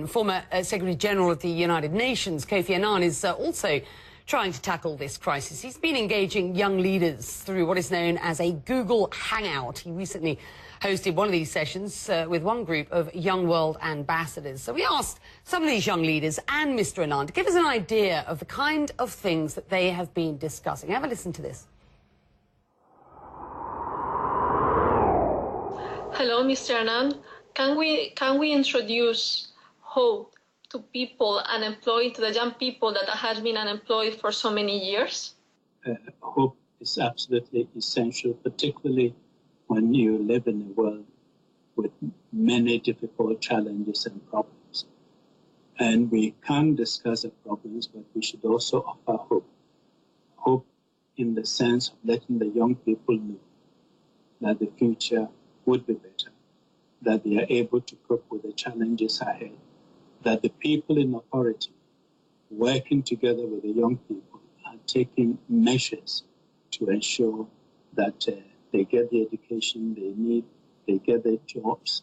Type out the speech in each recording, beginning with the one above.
Former Secretary General of the United Nations, Kofi Annan, is also trying to tackle this crisis. He's been engaging young leaders through what is known as a Google Hangout. He recently hosted one of these sessions with one group of young world ambassadors. So we asked some of these young leaders and Mr. Annan to give us an idea of the kind of things that they have been discussing. Have a listen to this. Hello, Mr. Annan. Can we introduce hope to people unemployed, to the young people that have been unemployed for so many years? Hope is absolutely essential, particularly when you live in a world with many difficult challenges and problems. And we can discuss the problems, but we should also offer hope. Hope in the sense of letting the young people know that the future would be better, that they are able to cope with the challenges ahead, that the people in authority, working together with the young people, are taking measures to ensure that they get the education they need, they get the jobs.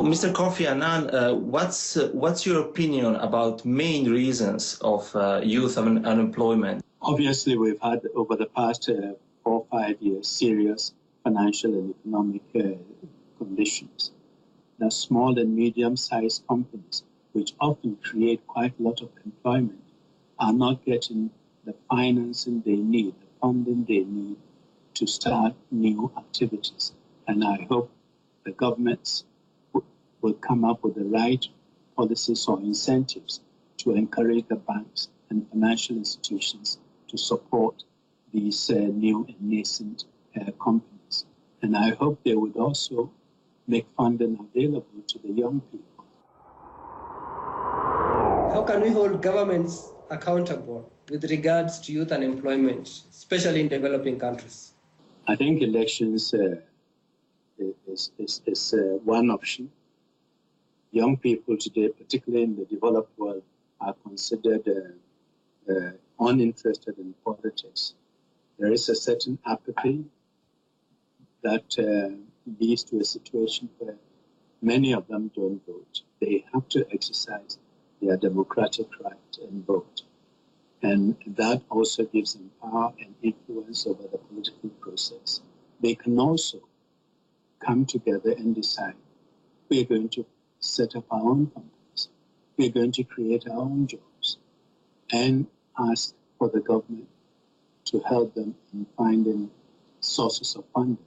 Mr. Kofi Annan, what's your opinion about main reasons of youth unemployment? Obviously, we've had over the past 4 or 5 years serious financial and economic conditions. The small and medium-sized companies, which often create quite a lot of employment, are not getting the financing they need, the funding they need to start new activities. And I hope the governments will come up with the right policies or incentives to encourage the banks and financial institutions to support these new and nascent companies. And I hope they would also make funding available to the young people. How can we hold governments accountable with regards to youth unemployment, especially in developing countries? I think elections is one option. Young people today, particularly in the developed world, are considered uninterested in politics. There is a certain apathy that leads to a situation where many of them don't vote. They have to exercise their democratic right and vote. And that also gives them power and influence over the political process. They can also come together and decide, we're going to set up our own companies, we're going to create our own jobs, and ask for the government to help them in finding sources of funding.